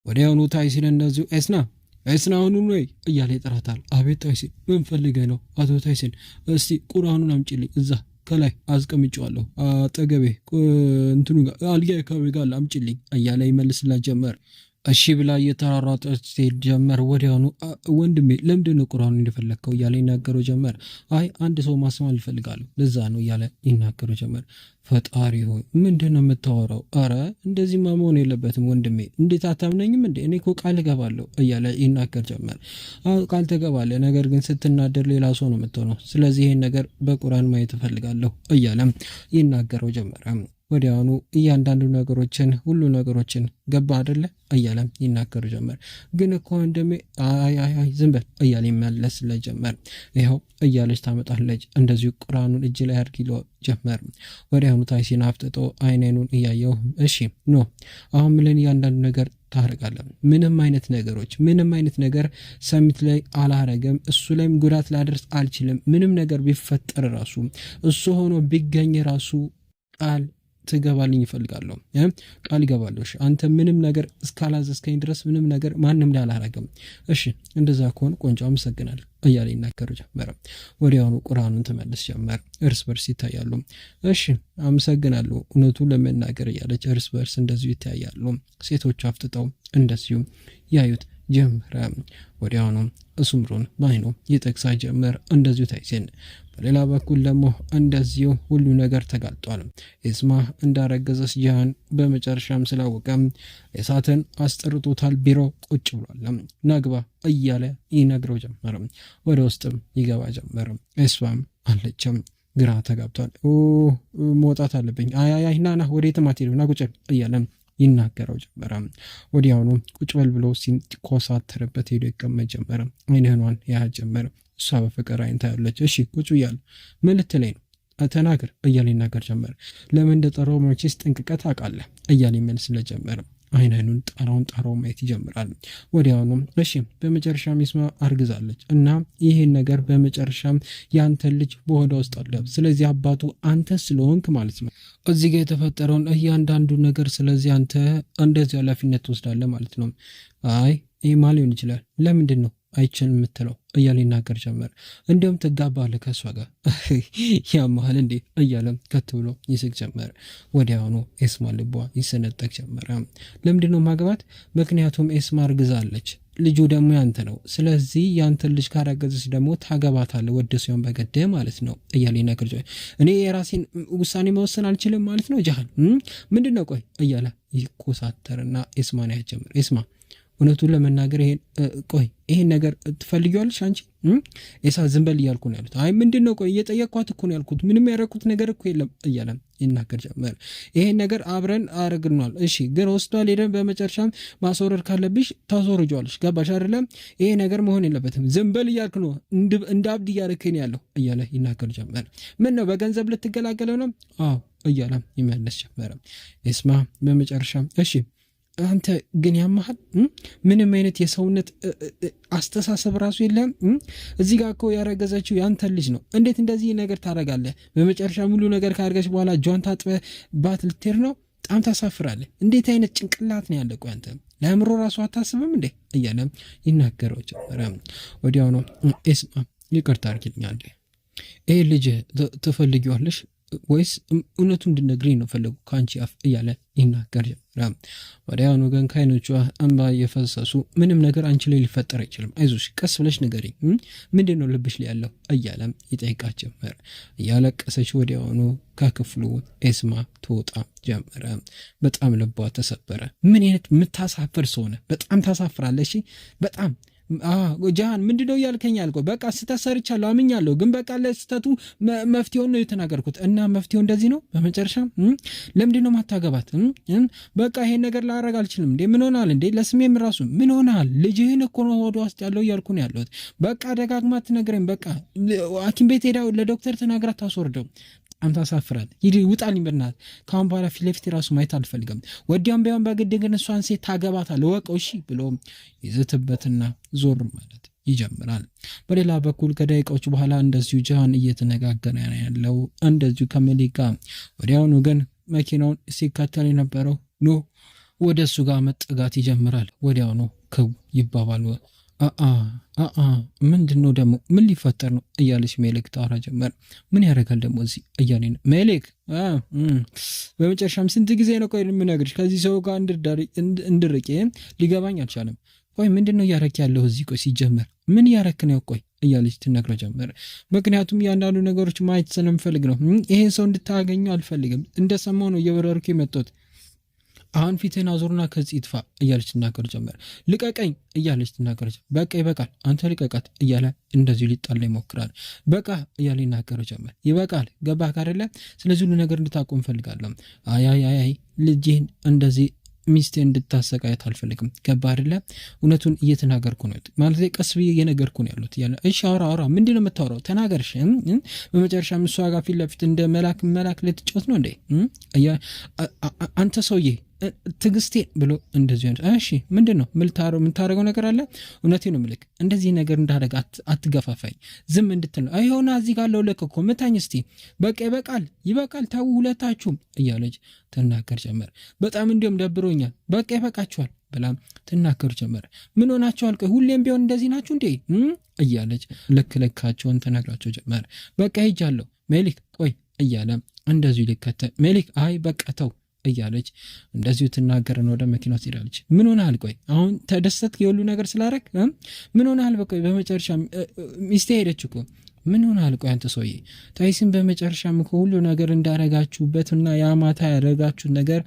ወዲያውኑ ታይሲን እንደዚሁ ኤስና አሁኑ ነው እያለ ይጠራታል። አቤት ታይሲን ምን ፈልገህ ነው? አቶ ታይሲን እስቲ ቁርአኑን አምጪልኝ፣ እዛ ከላይ አስቀምጬዋለሁ አጠገቤ እንትኑ ጋር አልጋዬ አካባቢ ጋር አምጪልኝ እያለ ይመልስላት ጀመር። እሺ ብላ እየተራራጠች ስትሄድ ጀመር። ወዲያውኑ ወንድሜ ለምንድን ነው ቁርአኑን እንደፈለግከው እያለ ይናገረው ጀመር። አይ አንድ ሰው ማስማል እፈልጋለሁ ለዛ ነው እያለ ይናገረው ጀመር። ፈጣሪ ሆይ ምንድን ነው የምታወራው? አረ እንደዚህማ መሆን የለበትም ወንድሜ፣ እንዴት አታምነኝም እንዴ? እኔ እኮ ቃል እገባለሁ እያለ ይናገር ጀመር። ቃል ትገባለህ፣ ነገር ግን ስትናደር ሌላ ሰው ነው የምትሆነው። ስለዚህ ይሄን ነገር በቁርአን ማየት እፈልጋለሁ እያለም ይናገረው ጀመረ። ወዲያውኑ እያንዳንዱ ነገሮችን ሁሉ ነገሮችን ገባ አይደለ እያለም ይናገሩ ጀመር። ግን እኮ ወንድሜ አይ ዝም በል እያለ ይመለስለት ጀመር። ይኸው እያለች ታመጣለች። እንደዚሁ ቁርአኑን እጅ ላይ አድርጊሎ ጀመር። ወዲያውኑ ታይሲን አፍጥጦ አይኔኑን እያየው እሺ ኖ አሁን ምለን እያንዳንዱ ነገር ታረጋለህ። ምንም አይነት ነገር ሰሚት ላይ አላረገም። እሱ ላይም ጉዳት ላደርስ አልችልም። ምንም ነገር ቢፈጠር ራሱ እሱ ሆኖ ቢገኝ ራሱ ቃል ትገባልኝ ይፈልጋለሁ። ቃል ይገባለሁ። እሺ አንተ ምንም ነገር እስካላዘዝከኝ ድረስ ምንም ነገር ማንም ላይ አላረገም። እሺ እንደዛ ከሆነ ቆንጆ አመሰግናለሁ እያለ ይናገሩ ጀመረ። ወዲያውኑ ቁርአኑን ተመልስ ጀመር። እርስ በርስ ይታያሉ። እሺ አመሰግናለሁ እውነቱን ለመናገር እያለች እርስ በርስ እንደዚሁ ይታያሉ። ሴቶች አፍጥጠው እንደዚሁ ያዩት ጀመረ። ወዲያውኑ እሱምሩን ባይኑ ይጠቅሳ ጀመር። እንደዚሁ ታይሲን በሌላ በኩል ደግሞ እንደዚሁ ሁሉ ነገር ተጋልጧል። ኤስማ እንዳረገዘች ጃሃን በመጨረሻም ስላወቀ እሳትን አስጠርቶታል። ቢሮ ቁጭ ብሏል። ናግባ እያለ ይነግረው ጀመረ። ወደ ውስጥም ይገባ ጀመረ። ኤስማም አለችም ግራ ተጋብቷል። መውጣት አለብኝ፣ አይ ናና ወዴትም አትሄድም ና ቁጭ እያለ ይናገረው ጀመረ። ወዲያውኑ ቁጭ በል ብሎ ሲኮሳተርበት ሄዶ ይቀመጥ ጀመረ። አይንህኗን ያህል ጀመረ። እሷ በፍቅር አይን ታያለች። እሺ ቁጭ እያለ ምን ልትለኝ ነው? ተናገር እያለ ይናገር ጀመረ። ለምን እንደጠራው መቼስ ጥንቅቀት አውቃለህ እያለ ይመልስለት ጀመረ። አይኑን ጣራውን ማየት ይጀምራል። ወዲያውኑ እሺ በመጨረሻም ይስማ አርግዛለች እና ይሄን ነገር በመጨረሻም ያንተ ልጅ በሆዷ ውስጥ አለ። ስለዚህ አባቱ አንተ ስለሆንክ ማለት ነው እዚህ ጋር የተፈጠረውን እያንዳንዱ ነገር ስለዚህ አንተ እንደዚህ ኃላፊነት ትወስዳለህ ማለት ነው። አይ ይሄ ሊሆን ይችላል። ለምንድን ነው አይችን የምትለው እያለ ይናገር ጀመር። እንዲሁም ትጋባለህ ከእሷ ጋር ያመሃል እንዴ እያለም ከት ብሎ ይስቅ ጀመር። ወዲያውኑ ኤስማ ልቧ ይሰነጠቅ ጀመረ። ለምንድን ነው ማግባት? ምክንያቱም ኤስማ እርግዛለች፣ ልጁ ደግሞ ያንተ ነው። ስለዚህ ያንተ ልጅ ካረገዘች ደግሞ ታገባታለህ፣ ወደ ሲሆን በገደ ማለት ነው እያለ ይናገር ጀመር። እኔ የራሴን ውሳኔ መወሰን አልችልም ማለት ነው ጃሃን ምንድን ነው ቆይ እያለ ይኮሳተርና ኤስማን ያጀምር። ኤስማ እውነቱን ለመናገር ይሄን ነገር ትፈልጊዋለሽ አንቺ? ኤሳ ዝም በል እያልኩ ነው ያሉት። አይ ምንድነው ቆይ እየጠየቅኳት እኮ ነው ያልኩት፣ ምንም ያደረኩት ነገር እኮ የለም እያለ ይናገር ጀመር። ይሄን ነገር አብረን አረግናል። እሺ ግን ሆስፒታል ሄደን በመጨረሻም ማስወረድ ካለብሽ ታስወርጃለሽ። ገባሽ አይደለም? ይሄ ነገር መሆን የለበትም። ዝም በል እያልኩ ነው፣ እንደ አብድ እያደረከኝ ያለው እያለ ይናገር ጀመር። ምን ነው በገንዘብ ልትገላገለው ነው? አዎ እያለ ይመለስ ጀመረ። ኤስማ በመጨረሻም እሺ አንተ ግን ያመሃል ምንም አይነት የሰውነት አስተሳሰብ ራሱ የለም። እዚህ ጋር እኮ ያረገዘችው ያንተ ልጅ ነው። እንዴት እንደዚህ ነገር ታረጋለህ? በመጨረሻ ሙሉ ነገር ካረገች በኋላ እጇን ታጥበህ ባት ልትሄድ ነው? በጣም ታሳፍራለህ። እንዴት አይነት ጭንቅላት ነው ያለቀው አንተ? ለአእምሮ ራሱ አታስብም እንዴ እያለ ይናገረው ጀመረ። ወዲያው ነው ኤስማ ይቅርታ አድርጊልኝ፣ ይሄ ልጅ ትፈልጊዋለሽ ወይስ እውነቱ እንድነግሪኝ ነው ፈለጉ ከአንቺ አፍ እያለ ይናገር ጀመረ። ወዲያውኑ ግን ከዓይኖቿ እንባ እየፈሰሱ ምንም ነገር አንቺ ላይ ሊፈጠር አይችልም፣ አይዞሽ ቀስ ብለሽ ንገሪኝ፣ ምንድን ነው ልብሽ ላይ ያለው እያለም ይጠይቃት ጀመረ። እያለቀሰች ወዲያውኑ ከክፍሉ ኤስማ ትወጣ ጀመረ። በጣም ልቧ ተሰበረ። ምን አይነት የምታሳፍር ሰው ነህ! በጣም ታሳፍራለሽ። በጣም ጃሃን ምንድነው እያልከኝ ያልከው? በቃ ስህተት ሰርቻለሁ አምኛለሁ፣ ግን በቃ ለስህተቱ መፍትሄውን ነው የተናገርኩት እና መፍትሄው እንደዚህ ነው። በመጨረሻ ለምንድነው ማታገባት? በቃ ይሄን ነገር ላደርግ አልችልም እንዴ? ምን ሆናል እንዴ? ለስሜም ራሱ ምን ሆናል? ልጅህን እኮ ነው ወደ ውስጥ ያለው እያልኩ ነው ያለሁት። በቃ ደጋግማ ትነግረኝ። በቃ ሐኪም ቤት ሄዳ ለዶክተር ተናግራት ታስወርደው። በጣም ታሳፍራል። ይዲ ውጣልኝ በእናትህ። ካሁን በኋላ ፊት ለፊት ራሱ ማየት አልፈልግም። ወዲያም ቢሆን በግድ ግን እሷን ሴት ታገባታለህ ወቀው እሺ ብሎ ይዘትበትና ዞር ማለት ይጀምራል። በሌላ በኩል ከደቂቃዎች በኋላ እንደዚሁ ጃሃን እየተነጋገረ ያለው እንደዚሁ ከመሊክ ጋር። ወዲያውኑ ግን መኪናውን ሲከተል የነበረው ኖ ወደ እሱ ጋር መጠጋት ይጀምራል። ወዲያው ነው ከው ይባባሉ። ምንድን ነው ደግሞ ምን ሊፈጠር ነው እያለች ሜሌክ ታወራ ጀመር። ምን ያደርጋል ደግሞ እዚህ እያለ ነው ሜሌክ። በመጨረሻም ስንት ጊዜ ነው ቆይ የምነግርሽ ከዚህ ሰው ጋር እንድርቅ ሊገባኝ አልቻለም። ቆይ ምንድን ነው እያረክ ያለው እዚህ? ቆይ ሲጀመር ምን እያረክ ነው? ቆይ እያለች ትነግረው ጀመር። ምክንያቱም ያንዳንዱ ነገሮች ማየት ስለምፈልግ ነው። ይሄን ሰው እንድታገኙ አልፈልግም። እንደሰማው ነው እየበረርኩ የመጣሁት። አሁን ፊትህን አዞርና ከዚህ ይጥፋ እያለች ትናገር ጀመር። ልቀቀኝ እያለች ትናገር ጀመር። በቃ ይበቃል፣ አንተ ልቀቃት እያለ እንደዚሁ ሊጣላ ይሞክራል። በቃ እያለ ይናገር ጀመር። ይበቃል፣ ገባህ አይደለ? ስለዚህ ሁሉ ነገር እንድታቆም ፈልጋለሁ። አይ ልጅህን እንደዚህ ሚስቴ እንድታሰቃየት አልፈልግም። ገባህ አይደለ? እውነቱን እየተናገርኩ ነው ማለት ቀስ ብዬ እየነገርኩ ነው ያሉት እያለ እሺ አውራ ምንድን ነው የምታወራው? ተናገርሽ። በመጨረሻ እሷ ጋር ፊት ለፊት እንደ መላክ ልትጫወት ነው እንዴ? አንተ ሰውዬ ትግስቴ ብሎ እንደዚህ እሺ ምንድን ነው የምታደርገው ነገር አለ? እውነቴ ነው ምልክ እንደዚህ ነገር እንዳደረግ አትገፋፋኝ፣ ዝም እንድትል ነው። አይሆና እዚህ ጋር ለውለክ እኮ ምታኝ እስቲ። በቃ ይበቃል ተው ሁለታችሁም እያለች ትናገር ጀመር። በጣም እንዲሁም ደብሮኛል፣ በቃ ይበቃችኋል ብላም ትናገር ጀመር። ምን ሆናችኋል? ቆይ ሁሌም ቢሆን እንደዚህ ናችሁ እንዴ? እያለች ልካቸውን ትነግራቸው ጀመር። በቃ ሄጃለሁ ሜሊክ ቆይ እያለ እንደዚሁ ሊከተል ሜሊክ አይ በቃ ተው እያለች እንደዚሁ ትናገረን። ወደ መኪናው ትሄዳለች። ምን ሆነሃል? ቆይ አሁን ተደሰትክ የሁሉ ነገር ስላረክ? ምን ሆነሃል? በቃ በመጨረሻ ሚስቴ ሄደች እኮ። ምን ሆነሃል? ቆይ አንተ ሰውዬ ታይስን በመጨረሻም እኮ ሁሉ ነገር እንዳረጋችሁበትና ያማታ ያደረጋችሁት ነገር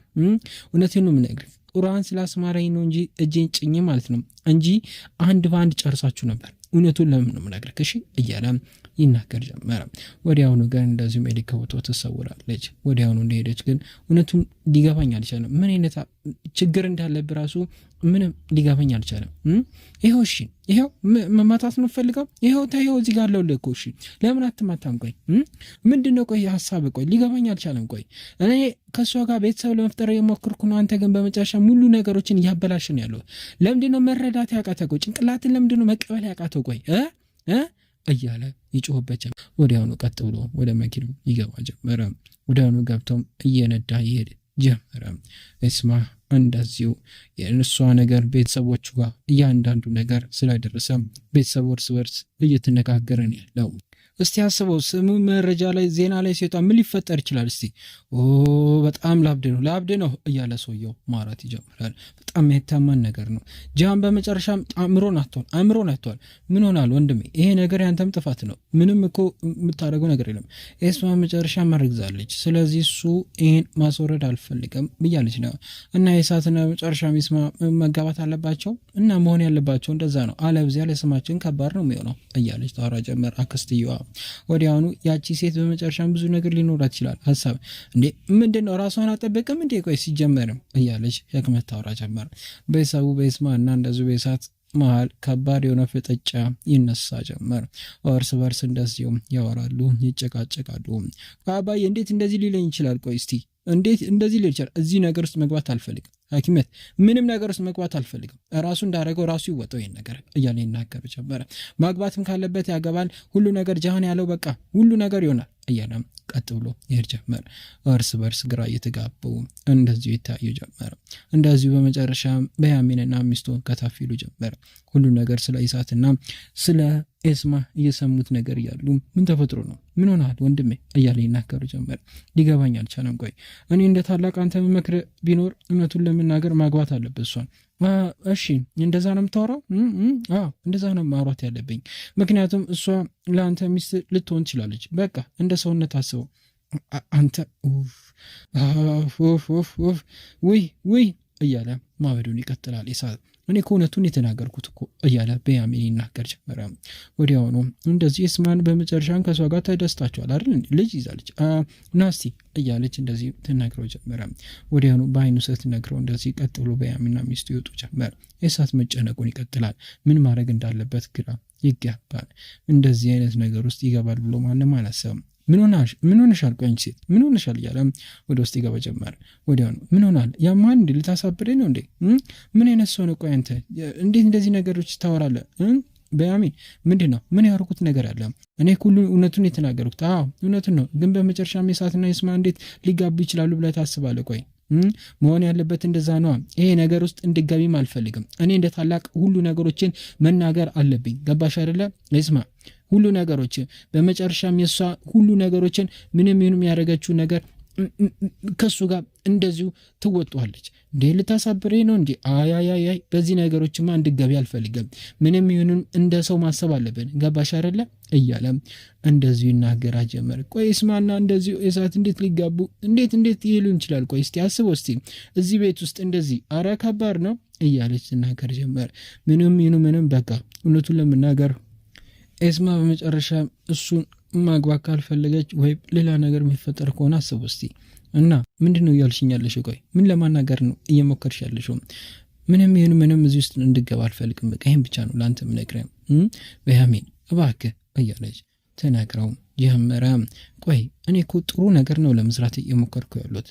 እውነቴን ነው የምነግርህ ቁርአን ስላስማረኝ ነው እንጂ እጄን ጭኝ ማለት ነው እንጂ አንድ በአንድ ጨርሳችሁ ነበር። እውነቱን ለምን ነው የምነግርህ? እሺ እያለ ይናገር ጀመረ። ወዲያውኑ ግን እንደዚሁ ሜሊክ ከቦታው ትሰውራለች። ወዲያውኑ እንደሄደች ግን እውነቱን ሊገባኝ አልቻለም። ምን አይነት ችግር እንዳለብህ ራሱ ምንም ሊገባኝ አልቻለም። ይኸው እሺ ይኸው መማታት ነው ፈልገው ይኸው እዚህ ጋር አለው እኮ እሺ ለምን አትማታም? ቆይ ምንድነው? ቆይ ሀሳብ ቆይ ሊገባኝ አልቻለም። ቆይ እኔ ከሷ ጋር ቤተሰብ ለመፍጠር የሞከርኩ ነው። አንተ ግን በመጨረሻ ሙሉ ነገሮችን እያበላሽን ያለው ለምንድነው? መረዳት ያቃተው? ቆይ ጭንቅላትን ለምንድነው መቀበል ያቃተው? ቆይ እያለ ይጮህበት ጀመረ። ወዲያውኑ ቀጥ ብሎ ወደ መኪናው ይገባ ጀመረ። ወዲያውኑ ገብቶም እየነዳ ይሄድ ጀመረ። እስማ እንደዚሁ የእሷ ነገር ቤተሰቦቹ ጋር እያንዳንዱ ነገር ስለደረሰ ቤተሰቡ እርስ በርስ እየተነጋገረን ያለው እስቲ አስበው። ስሙ መረጃ ላይ ዜና ላይ ሲወጣ ምን ሊፈጠር ይችላል? እስቲ በጣም ላብድ ነው እያለ ሰውየው ማራት ይጀምራል። በጣም የታማን ነገር ነው። ጃን በመጨረሻም አእምሮን አጥቷል። ምን ሆናል ወንድሜ? ይሄ ነገር ያንተም ጥፋት ነው። ምንም እኮ የምታደርገው ነገር የለም። ኤስማ በመጨረሻ ማረግዛለች። ስለዚህ እሱ ይሄን ማስወረድ አልፈልግም ብያለች ነው እና የሳትና መጨረሻ ሚስማ መጋባት አለባቸው እና መሆን ያለባቸው እንደዛ ነው። አለበዚያ ለስማችን ከባድ ነው የሚሆነው እያለች ታወራ ጀመር አክስትየዋ። ወዲያውኑ ያቺ ሴት በመጨረሻም ብዙ ነገር ሊኖራት ይችላል ሀሳብ እንዴ ምንድነው ራሷን አጠበቅም እንዴ? ቆይ ሲጀመርም እያለች ህክመት ታወራ ጀመር። ቤተሰቡ በስማ እና እንደዚሁ ቤሳት መሀል ከባድ የሆነ ፍጥጫ ይነሳ ጀመር። እርስ በርስ እንደዚሁ ያወራሉ፣ ይጨቃጨቃሉ። አባዬ እንዴት እንደዚህ ሊለኝ ይችላል? ቆይ እስቲ እንዴት እንደዚህ ሊል ይችላል? እዚህ ነገር ውስጥ መግባት አልፈልግም። ሐኪመት ምንም ነገር ውስጥ መግባት አልፈልግም። ራሱ እንዳደረገው ራሱ ይወጣው ይሄን ነገር እያለ ይናገር ጀመረ። ማግባትም ካለበት ያገባል። ሁሉ ነገር ጃሃን ያለው በቃ ሁሉ ነገር ይሆናል እያለም ቀጥ ብሎ ይሄድ ጀመር። እርስ በርስ ግራ እየተጋቡ እንደዚሁ ይታዩ ጀመር። እንደዚሁ በመጨረሻ በያሚንና ሚስቱ ከታፊሉ ጀመር። ሁሉ ነገር ስለ ኢሳትና ስለ ኤስማ እየሰሙት ነገር እያሉ ምን ተፈጥሮ ነው? ምን ሆነሃል ወንድሜ እያለ ይናገሩ ጀመር። ሊገባኝ አልቻለም። ቆይ እኔ እንደ ታላቅ አንተ መክረ ቢኖር እውነቱን ለመናገር ማግባት አለበት እሷን። እሺ እንደዛ ነው የምታወራው? እንደዛ ነው ማውራት ያለብኝ። ምክንያቱም እሷ ለአንተ ሚስት ልትሆን ትችላለች። በቃ እንደ ሰውነት አስበው አንተ ውይ እያለ ማበዱን ይቀጥላል። ኢሳት እኔ ከእውነቱን የተናገርኩት እኮ እያለ በያሚን ይናገር ጀመረ። ወዲያውኑ እንደዚህ እስማን በመጨረሻን ከሷ ጋር ተደስታቸዋል አይደል? ልጅ ይዛለች ናስቲ እያለች እንደዚህ ትነግረው ጀመረ። ወዲያውኑ በአይኑ ስትነግረው እንደዚህ ቀጥ ብሎ በያሚንና ሚስቱ ይወጡ ጀመር። ኢሳት መጨነቁን ይቀጥላል። ምን ማድረግ እንዳለበት ግራ ይጋባል። እንደዚህ አይነት ነገር ውስጥ ይገባል ብሎ ማንም አላሰብም። ምን ሆነሻል? ቆይ አንቺ ሴት ምን ሆነሻል? እያለ ወደ ውስጥ ይገባ ጀመር። ወዲያውኑ ምን ሆናል? ያማን እንዴ ልታሳብደኝ ነው እንዴ? ምን አይነት ሰው ነው? ቆይ አንተ እንዴት እንደዚህ ነገሮች ታወራለህ? በያሚን ምንድን ነው? ምን ያወርኩት ነገር አለ? እኔ ሁሉ እውነቱን የተናገርኩት እውነቱን ነው። ግን በመጨረሻ የሳትና የስማ እንዴት ሊጋቡ ይችላሉ ብለህ ታስባለህ? ቆይ መሆን ያለበት እንደዛ ነው። ይሄ ነገር ውስጥ እንድገቢም አልፈልግም። እኔ እንደ ታላቅ ሁሉ ነገሮችን መናገር አለብኝ። ገባሽ አይደለ? ይስማ ሁሉ ነገሮች በመጨረሻም የሷ ሁሉ ነገሮችን ምንም ይሁንም ያደረገችው ነገር ከሱ ጋር እንደዚሁ ትወጣለች። እንዴ ልታሳብሬ ነው እንዴ? አይ በዚህ ነገሮችማ እንድገቢ አልፈልግም። ምንም ይሁንም እንደ ሰው ማሰብ አለብን። ገባሽ አይደለ? እያለም እንደዚሁ ይናገራ ጀመር። ቆይ እስማና እንደዚሁ እሳት እንዴት ሊጋቡ እንዴት ይሉን ይችላል? ቆይ እስቲ አስበው እስቲ እዚህ ቤት ውስጥ እንደዚህ አረ ከባድ ነው እያለች ትናገር ጀመር። ምንም ይሁን ምንም በቃ እውነቱን ለመናገር ኤስማ በመጨረሻ እሱን ማግባት ካልፈለገች ወይ ሌላ ነገር የሚፈጠር ከሆነ አስቡ እስቲ። እና ምንድነው እያልሽኝ ያለሽው? ቆይ ምን ለማናገር ነው እየሞከርሽ ያለሽው? ምንም ይሁን ምንም እዚህ ውስጥ እንድገባ አልፈልግም። በቃ ይሄን ብቻ ነው ለአንተ የምነግርህ በያሚን እባክህ እያለች ተናግረው ጀመረ። ቆይ እኔ እኮ ጥሩ ነገር ነው ለመስራት እየሞከርኩ ያሉት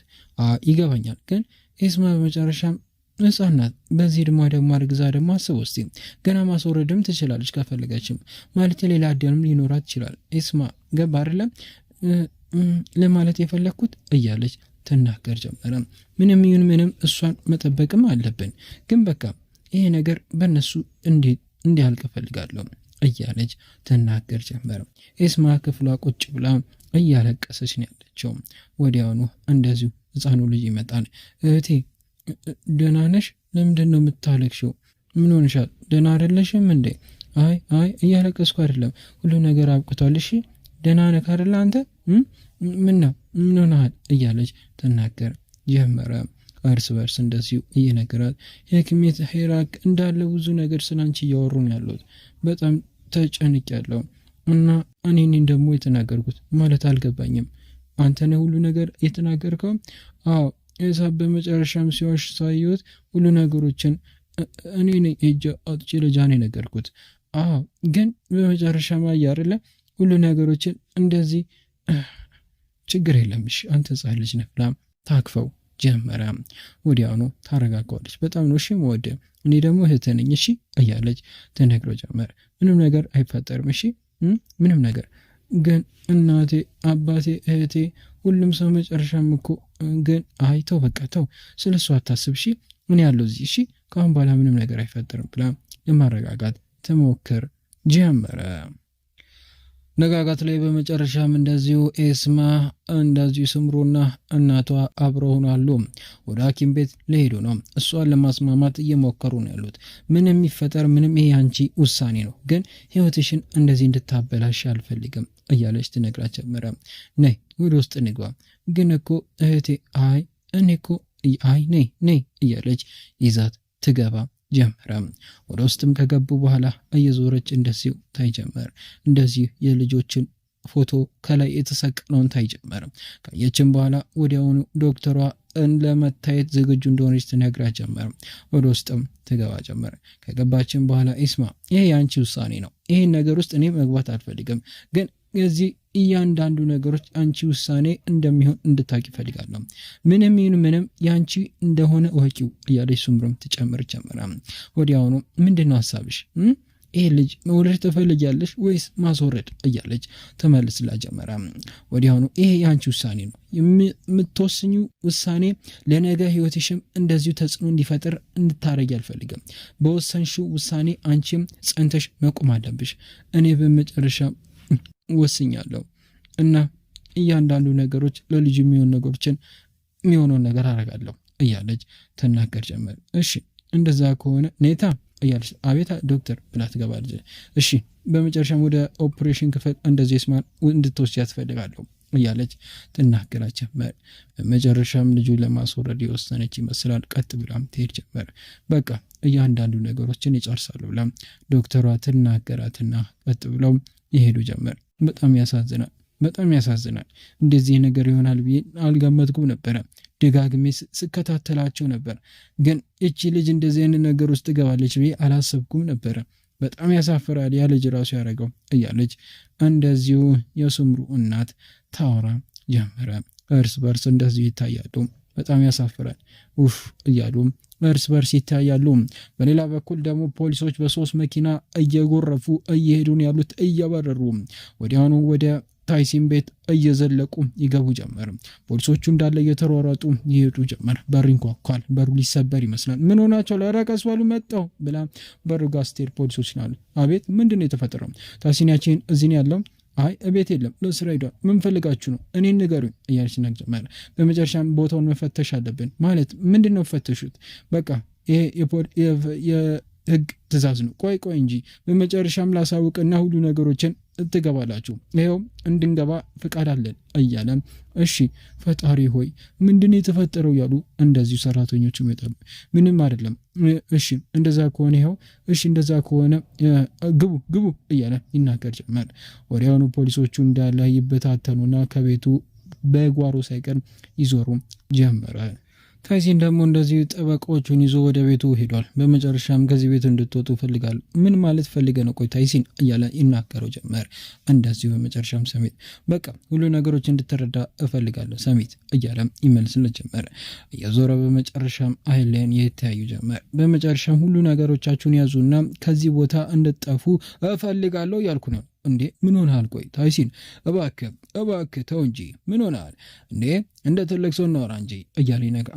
ይገባኛል፣ ግን ኤስማ በመጨረሻም ህጻናት በዚህ ደግሞ አርግዛ ደግሞ አስበው እስቲ ገና ማስወረድም ትችላለች ከፈለገችም ማለት ሌላ አዲያንም ሊኖራት ይችላል። ኤስማ ገባ አይደለም ለማለት የፈለኩት እያለች ትናገር ጀመረ። ምንም ይሁን ምንም እሷን መጠበቅም አለብን፣ ግን በቃ ይሄ ነገር በእነሱ እንዲያልቅ እፈልጋለሁ እያለች ትናገር ጀመረ። ኤስማ ክፍሏ ቁጭ ብላ እያለቀሰች ነው ያለችው። ወዲያውኑ እንደዚሁ ህፃኑ ልጅ ይመጣል። እህቴ ደህና ነሽ? ለምንድን ነው የምታለቅሽው? ምን ሆነሻል? ደህና አይደለሽም እንዴ? አይ እያለቀስኩ አይደለም፣ ሁሉ ነገር አብቅቷል። እሺ ደህና ነህ አይደል አንተ? ምን ሆነሃል? እያለች ትናገር ጀመረ። እርስ በርስ እንደዚሁ እየነገራት የክሜት ሄራክ እንዳለ ብዙ ነገር ስላንቺ እያወሩ ነው ያሉት። በጣም ተጨንቄያለሁ እና እኔን ደግሞ የተናገርኩት ማለት አልገባኝም። አንተ ነህ ሁሉ ነገር የተናገርከው? አዎ እሳብ በመጨረሻም ሲዋሽ ሳይወት ሁሉ ነገሮችን እኔ ነኝ እጄ አውጥቼ ለጃኔ ነገርኩት። ግን በመጨረሻ ማያርለ ሁሉ ነገሮችን እንደዚህ ችግር የለም እሺ አንተ ህፃን ልጅ ነህ ብላ ታክፈው ጀመረ። ወዲያውኑ ታረጋጋዋለች። በጣም ነው እሺ መወደ እኔ ደግሞ እህትህ ነኝ እሺ እያለች ተነግሮ ጀመረ። ምንም ነገር አይፈጠርም እሺ ምንም ነገር ግን እናቴ አባቴ እህቴ ሁሉም ሰው መጨረሻም እኮ ግን አይተው በቃ ተው ስለሱ አታስብ እሺ ምን ያለው እዚህ እሺ ካሁን በኋላ ምንም ነገር አይፈጠርም ብላ ለማረጋጋት ተሞክር ጀመረ። ነጋጋት ላይ በመጨረሻም እንደዚሁ ኤስማ እንደዚሁ ስምሩና እናቷ አብረው ሆናሉ። ወደ ሐኪም ቤት ሊሄዱ ነው። እሷን ለማስማማት እየሞከሩ ነው ያሉት። ምንም የሚፈጠር ምንም ይሄ አንቺ ውሳኔ ነው፣ ግን ህይወትሽን እንደዚህ እንድታበላሽ አልፈልግም እያለች ትነግራት ጀመረ። ነይ ወደ ውስጥ እንግባ። ግን እኮ እህቴ እኔ እኮ ነይ እያለች ይዛት ትገባ ጀመረ። ወደ ውስጥም ከገቡ በኋላ እየዞረች እንደዚሁ ታይ ጀመር። እንደዚህ የልጆችን ፎቶ ከላይ የተሰቀለውን ታይ ጀመረ። ካየችም በኋላ ወዲያውኑ ዶክተሯ ለመታየት ዝግጁ እንደሆነች ትነግራት ጀመረ። ወደ ውስጥም ትገባ ጀመረ። ከገባችም በኋላ ኢስማ ይሄ የአንቺ ውሳኔ ነው። ይሄን ነገር ውስጥ እኔ መግባት አልፈልግም፣ ግን የዚህ እያንዳንዱ ነገሮች አንቺ ውሳኔ እንደሚሆን እንድታቂ ፈልጋለሁ። ምንም ይሁን ምንም ያንቺ እንደሆነ ወቂው እያለች ሱምሩም ትጨምር ጀመረ። ወዲያውኑ ምንድነው ሐሳብሽ? ይሄ ልጅ መውለድ ትፈልጊያለሽ ወይስ ማስወረድ እያለች ተመልስላ ጀመረ። ወዲያውኑ ይሄ ያንቺ ውሳኔ ነው። የምትወስኙ ውሳኔ ለነገ ህይወትሽም እንደዚሁ ተጽዕኖ እንዲፈጥር እንድታረጊ አልፈልግም። በወሰንሽው ውሳኔ አንቺም ጸንተሽ መቆም አለብሽ። እኔ በመጨረሻ ወስኛለሁ እና እያንዳንዱ ነገሮች ለልጅ የሚሆን ነገሮችን የሚሆነውን ነገር አረጋለሁ እያለች ተናገር ጀመር። እሺ እንደዛ ከሆነ ኔታ እያለች አቤት ዶክተር ብላ ትገባለች። እሺ በመጨረሻም ወደ ኦፕሬሽን ክፍል እንደዚህ ስማን እንድትወስድ ያስፈልጋለሁ እያለች ትናገር ጀመር። በመጨረሻም ልጁ ለማስወረድ የወሰነች ይመስላል። ቀጥ ብላም ትሄድ ጀመር። በቃ እያንዳንዱ ነገሮችን ይጨርሳሉ ብላ ዶክተሯ ትናገራትና ቀጥ ብለው ይሄዱ ጀመር። በጣም ያሳዝናል። እንደዚህ ነገር ይሆናል ብዬ አልገመትኩም ነበረ። ደጋግሜ ስከታተላቸው ነበር፣ ግን እቺ ልጅ እንደዚህ አይነት ነገር ውስጥ ትገባለች ብዬ አላሰብኩም ነበረ። በጣም ያሳፍራል ያ ልጅ ራሱ ያደረገው እያለች እንደዚሁ የሱምሩ እናት ታወራ ጀመረ። እርስ በርስ እንደዚሁ ይታያሉ። በጣም ያሳፍራል እያሉ እርስ በርስ ይታያሉ። በሌላ በኩል ደግሞ ፖሊሶች በሶስት መኪና እየጎረፉ እየሄዱን ያሉት እየበረሩ ወዲያውኑ ወደ ታይሲን ቤት እየዘለቁ ይገቡ ጀመር። ፖሊሶቹ እንዳለ እየተሯሯጡ ይሄዱ ጀመር። በር ይንኳኳል። በሩ ሊሰበር ይመስላል። ምን ሆናቸው? ለረቀስ ባሉ መጣው ብላ በሩ ጋር ስትሄድ ፖሊሶች ናሉ። አቤት፣ ምንድን ነው የተፈጠረው? ታይሲናችን እዚህ ነው ያለው? አይ እቤት የለም፣ ለስራ ሄዷል። ምን ፈልጋችሁ ነው? እኔን ንገሩኝ እያለች ነገር ጀመረ። በመጨረሻም ቦታውን መፈተሽ አለብን። ማለት ምንድን ነው ፈተሹት? በቃ ይሄ የህግ ትእዛዝ ነው። ቆይ እንጂ በመጨረሻም ላሳውቅና ሁሉ ነገሮችን ትገባላችሁ። ይኸው እንድንገባ ፍቃድ አለን እያለ እሺ ፈጣሪ ሆይ ምንድን ነው የተፈጠረው ያሉ እንደዚሁ ሰራተኞቹ ይመጣሉ። ምንም አይደለም። እሺ እንደዛ ከሆነ ይኸው እሺ እንደዛ ከሆነ ግቡ እያለ ይናገር ጀመር። ወዲያውኑ ፖሊሶቹ እንዳለ ይበታተኑና ከቤቱ በጓሮ ሳይቀር ይዞሩ ጀመረ። ታይሲን ደግሞ እንደዚህ ጠበቃዎቹን ይዞ ወደ ቤቱ ሄዷል። በመጨረሻም ከዚህ ቤት እንድትወጡ ፈልጋለሁ። ምን ማለት ፈልገ ነው? ቆይ ታይሲን እያለ ይናገረው ጀመር። እንደዚሁ በመጨረሻም ሰሚት በቃ ሁሉ ነገሮች እንድትረዳ እፈልጋለሁ ሰሚት እያለ ይመልስለት ጀመር። እየዞረ በመጨረሻም አይለን የተያዩ ጀመር። በመጨረሻም ሁሉ ነገሮቻችሁን ያዙና ከዚህ ቦታ እንድትጠፉ እፈልጋለሁ ያልኩ ነው። እንዴ ምን ሆነሃል? ቆይ ታይሲን እባክህ ተው እንጂ ምን ሆነሃል እንዴ? እንደ ትልቅ ሰው እናወራ እንጂ እያለ ነገር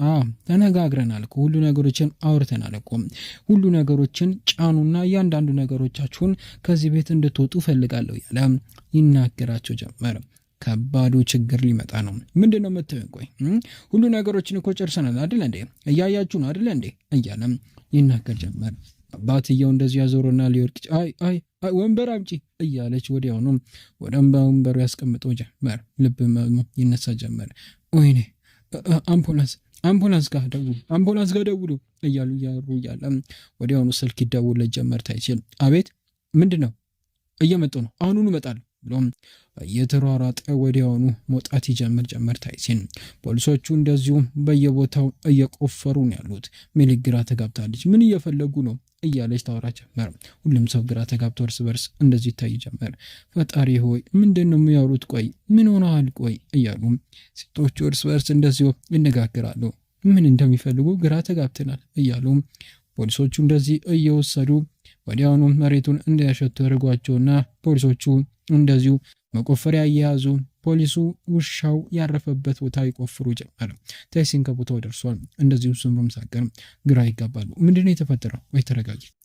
ተነጋግረናል እኮ ሁሉ ነገሮችን አውርተናል እኮ ሁሉ ነገሮችን ጫኑና እያንዳንዱ ነገሮቻችሁን ከዚህ ቤት እንድትወጡ ፈልጋለሁ እያለ ይናገራቸው ጀመር። ከባዱ ችግር ሊመጣ ነው። ምንድን ነው የምትሆን? ቆይ ሁሉ ነገሮችን እኮ ጨርሰናል አይደል እንዴ? እያያችሁ ነው አይደል እንዴ? እያለ ይናገር ጀመር። አባትየው እንደዚህ ያዞርና ሊወርቅ አይ ወንበር አምጪ እያለች ወዲያውኑ ወደ ወንበሩ ያስቀምጠው ጀመር። ልብ ይነሳ ጀመር። ወይኔ አምቡላንስ ጋር ደውሉ እያሉ እያለ ወዲያውኑ ስልክ ይደውልለት ጀመር። ታይሲን አቤት፣ ምንድን ነው? እየመጡ ነው፣ አሁኑኑ እመጣለሁ ብሎም እየተሯሯጠ ወዲያውኑ መውጣት ይጀምር ጀመር። ታይሲን ፖሊሶቹ እንደዚሁ በየቦታው እየቆፈሩ ነው ያሉት። ሜሊ ግራ ተጋብታለች። ምን እየፈለጉ ነው እያለች ታወራ ጀመር። ሁሉም ሰው ግራ ተጋብቶ እርስ በርስ እንደዚህ ይታይ ጀመር። ፈጣሪ ሆይ ምንድን ነው የሚያወሩት? ቆይ ምን ሆነዋል? ቆይ እያሉ ሴቶቹ እርስ በርስ እንደዚሁ ይነጋገራሉ። ምን እንደሚፈልጉ ግራ ተጋብተናል እያሉ ፖሊሶቹ እንደዚህ እየወሰዱ ወዲያውኑ መሬቱን እንዲያሸቱ ያደርጓቸውና ፖሊሶቹ እንደዚሁ መቆፈሪያ እየያዙ ፖሊሱ ውሻው ያረፈበት ቦታ ይቆፍሩ ጀመር። ታይሲን ከቦታው ደርሷል። እንደዚሁ ስምሩም ሳቀር ግራ ይጋባሉ። ምንድነው የተፈጠረው? ወይ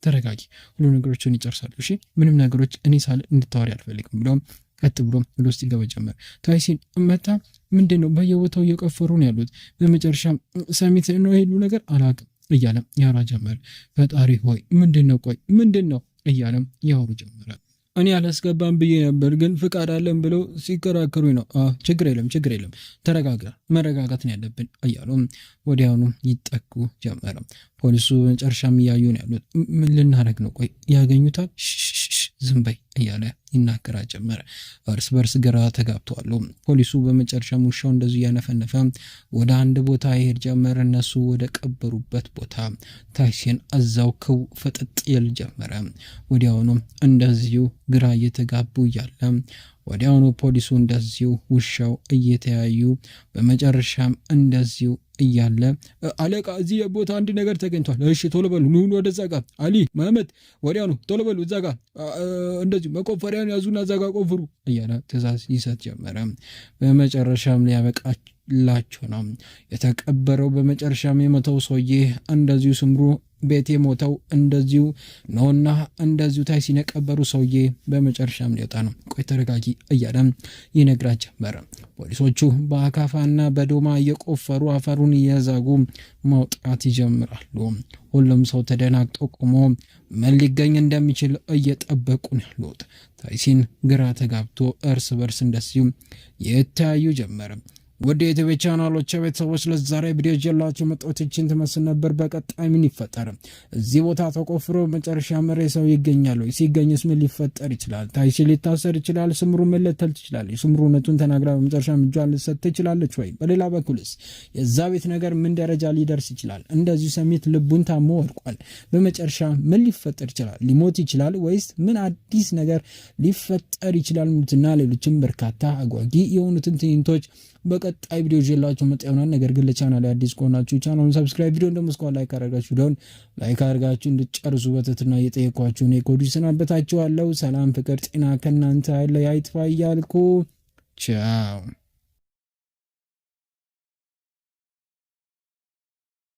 ተረጋጊ፣ ሁሉ ነገሮችን ይጨርሳሉ። እሺ ምንም ነገሮች እኔ ሳል እንድታወሪ አልፈልግም ብሎም ቀጥ ብሎ ወደ ውስጥ ይገባ ጀመር። ታይሲን መጣ። ምንድነው? በየቦታው እየቆፈሩ ነው ያሉት። በመጨረሻ ሰሚት ነው ይሄ ሁሉ ነገር አላውቅም እያለ ያወራ ጀመር። ፈጣሪ ሆይ ምንድነው? ቆይ ምንድነው? እያለ ያወሩ ጀመረ። እኔ አላስገባም ብዬ ነበር ግን ፍቃድ አለን ብለው ሲከራከሩኝ ነው። ችግር የለም ተረጋጋ፣ መረጋጋት ነው ያለብን እያሉ ወዲያውኑ ይጠጉ ጀመረ። ፖሊሱ በመጨረሻም እያዩ ነው ያሉት። ምን ልናደርግ ነው? ቆይ ያገኙታል፣ ዝም በይ እያለ ይናገራ ጀመረ። እርስ በርስ ግራ ተጋብተዋል። ፖሊሱ በመጨረሻም ውሻው እንደዚሁ እያነፈነፈ ወደ አንድ ቦታ ይሄድ ጀመረ። እነሱ ወደ ቀበሩበት ቦታ ታይሲን እዛው ክው ፍጥጥ ይል ጀመረ። ወዲያውኑ እንደዚሁ ግራ እየተጋቡ እያለ ወዲያውኑ ፖሊሱ እንደዚሁ ውሻው እየተያዩ በመጨረሻም እንደዚሁ እያለ አለቃ እዚህ ቦታ አንድ ነገር ተገኝቷል። እሺ ቶሎ በሉ ኑ ወደዛ ጋር አሊ መሐመድ ወዲያውኑ ቶሎ በሉ እዛ ጋር እንደዚሁ መቆፈሪያን ያዙና እዛ ጋር ቆፍሩ እያለ ትእዛዝ ይሰጥ ጀመረ። በመጨረሻም ሊያበቃላቸው ነው የተቀበረው። በመጨረሻም የሞተው ሰውዬ እንደዚሁ ስምሩ ቤት የሞተው እንደዚሁ ነውና እንደዚሁ ታይሲን የቀበሩ ሰውዬ በመጨረሻም ሊወጣ ነው። ቆይ ተረጋጊ እያለ ይነግራት ጀመረ። ፖሊሶቹ በአካፋና በዶማ እየቆፈሩ አፈሩን እየዛጉ ማውጣት ይጀምራሉ። ሁሉም ሰው ተደናግጦ ቆሞ ምን ሊገኝ እንደሚችል እየጠበቁ ነው ያሉት። ታይሲን ግራ ተጋብቶ እርስ በርስ እንደዚሁ የተያዩ ጀመረ። ወደ የቲቪ ቻናሎች ቤተሰቦች ለዛሬ ቪዲዮ ጀላችሁ መጣሁትን ትመስል ነበር። በቀጣይ ምን ይፈጠር? እዚህ ቦታ ተቆፍሮ መጨረሻ መሬሳው ይገኛል ወይ? ሲገኝስ ምን ሊፈጠር ይችላል? ታይሲን ሊታሰር ይችላል። ስምሩ መለተል ትችላለች። ስምሩ እውነቱን ተናግራ በመጨረሻ እጇን ልትሰጥ ትችላለች ወይ? በሌላ በኩልስ የዛ ቤት ነገር ምን ደረጃ ሊደርስ ይችላል? እንደዚሁ ሰሚት ልቡን ታሞ ወድቋል። በመጨረሻ ምን ሊፈጠር ይችላል? ሊሞት ይችላል ወይስ ምን አዲስ ነገር ሊፈጠር ይችላል? ምትና ሌሎችም በርካታ አጓጊ የሆኑትን ትዕይንቶች በቀጣይ ቪዲዮ ይዤላችሁ መጣ ይሆናል። ነገር ግን ለቻናሉ አዲስ ከሆናችሁ ቻናሉን ሰብስክራይብ፣ ቪዲዮ እንደምስኳ ላይክ አድርጋችሁ እንድጨርሱ በትህትና እየጠየኳችሁ ነው። ኮዱ ሰናበታችኋለሁ። ሰላም፣ ፍቅር፣ ጤና ከእናንተ አይለይ አይጥፋ እያልኩ ቻው።